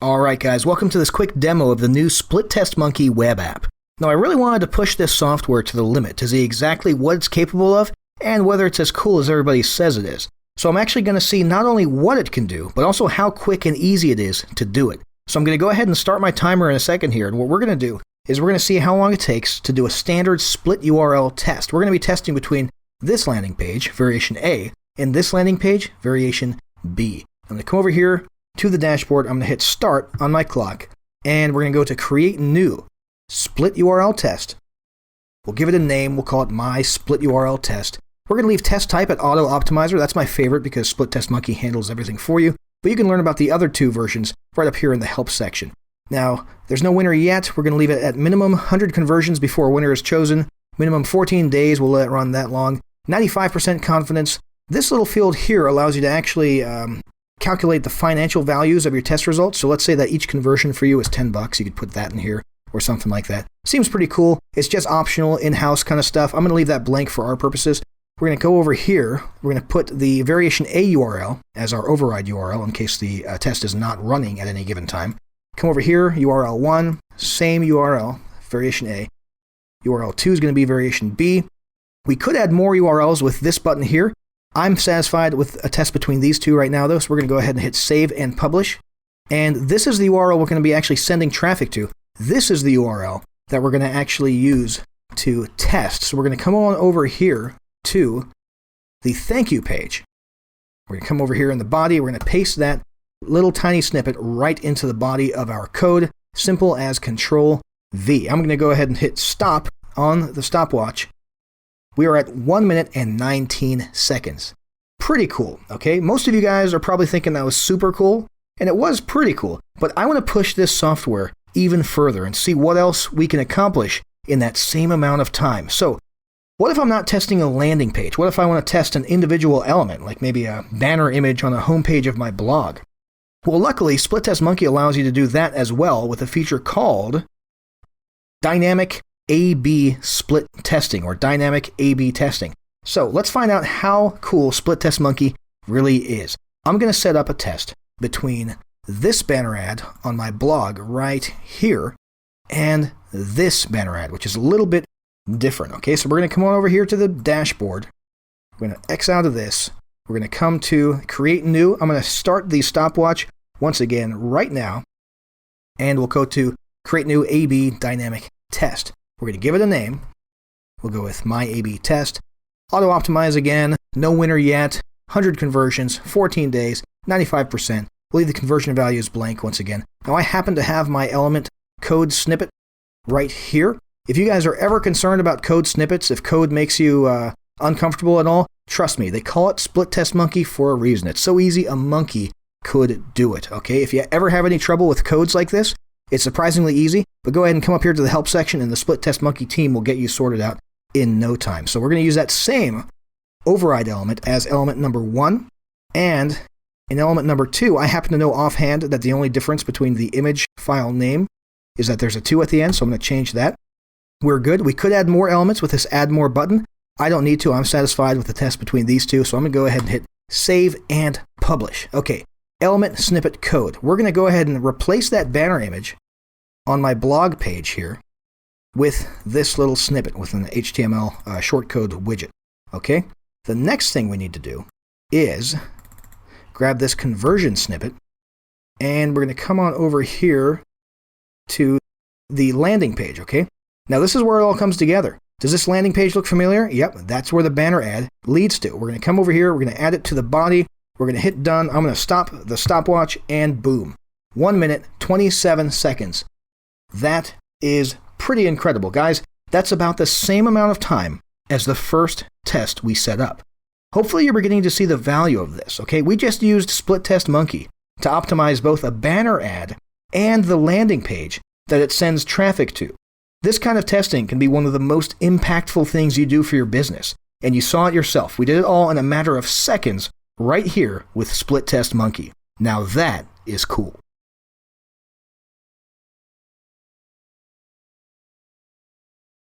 Alright guys, welcome to this quick demo of the new Split Test Monkey web app. Now I really wanted to push this software to the limit to see exactly what it's capable of and whether it's as cool as everybody says it is. So I'm actually going to see not only what it can do, but also how quick and easy it is to do it. So I'm going to go ahead and start my timer in a second here, and what we're going to do is we're going to see how long it takes to do a standard split URL test. We're going to be testing between this landing page, variation A, and this landing page, variation B. I'm going to come over here to the dashboard, I'm going to hit start on my clock, and we're going to go to create new split URL test. We'll give it a name, we'll call it my split URL test. We're going to leave test type at auto optimizer. That's my favorite because Split Test Monkey handles everything for you, but you can learn about the other two versions right up here in the help section. Now, there's no winner yet. We're going to leave it at minimum 100 conversions before a winner is chosen. Minimum 14 days, we'll let it run that long. 95% confidence. This little field here allows you to actually calculate the financial values of your test results. So let's say that each conversion for you is $10. You could put that in here or something like that. Seems pretty cool. It's just optional, in-house kind of stuff. I'm going to leave that blank for our purposes. We're going to go over here. We're going to put the variation A URL as our override URL in case the test is not running at any given time. Come over here, URL 1, same URL, variation A. URL 2 is going to be variation B. We could add more URLs with this button here. I'm satisfied with a test between these two right now, though, so we're going to go ahead and hit save and publish. And this is the URL we're going to be actually sending traffic to. This is the URL that we're going to actually use to test. So we're going to come on over here to the thank you page. We're going to come over here in the body. We're going to paste that little tiny snippet right into the body of our code. Simple as Control V. I'm going to go ahead and hit stop on the stopwatch. We are at 1 minute and 19 seconds. Pretty cool, okay? Most of you guys are probably thinking that was super cool, and it was pretty cool, but I want to push this software even further and see what else we can accomplish in that same amount of time. So, what if I'm not testing a landing page? What if I want to test an individual element, like maybe a banner image on a homepage of my blog? Well, luckily, Split Test Monkey allows you to do that as well with a feature called Dynamic A/B Split Testing, or Dynamic A/B Testing. So let's find out how cool Split Test Monkey really is. I'm going to set up a test between this banner ad on my blog right here and this banner ad, which is a little bit different. Okay, so we're going to come on over here to the dashboard. We're going to X out of this. We're going to come to create new. I'm going to start the stopwatch once again right now, and we'll go to create new A/B dynamic test. We're going to give it a name. We'll go with my A/B test. Auto optimize again. No winner yet. 100 conversions, 14 days, 95%. We'll leave the conversion values blank once again. Now I happen to have my element code snippet right here. If you guys are ever concerned about code snippets, if code makes you uncomfortable at all, trust me, they call it Split Test Monkey for a reason. It's so easy, a monkey could do it, okay? If you ever have any trouble with codes like this, it's surprisingly easy, but go ahead and come up here to the help section and the Split Test Monkey team will get you sorted out in no time. So we're going to use that same override element as element number 1, and in element number 2, I happen to know offhand that the only difference between the image file name is that there's a 2 at the end, so I'm going to change that. We're good. We could add more elements with this add more button. I don't need to. I'm satisfied with the test between these two, so I'm going to go ahead and hit save and publish. Okay, element snippet code. We're going to go ahead and replace that banner image on my blog page here with this little snippet with an HTML shortcode widget. Okay, the next thing we need to do is grab this conversion snippet, and we're going to come on over here to the landing page, okay? Now this is where it all comes together. Does this landing page look familiar? Yep, that's where the banner ad leads to. We're going to come over here, we're going to add it to the body, we're going to hit done, I'm going to stop the stopwatch, and boom. 1 minute, 27 seconds. That is pretty incredible. Guys, that's about the same amount of time as the first test we set up. Hopefully you're beginning to see the value of this, okay? We just used Split Test Monkey to optimize both a banner ad and the landing page that it sends traffic to. This kind of testing can be one of the most impactful things you do for your business, and you saw it yourself. We did it all in a matter of seconds right here with Split Test Monkey. Now that is cool.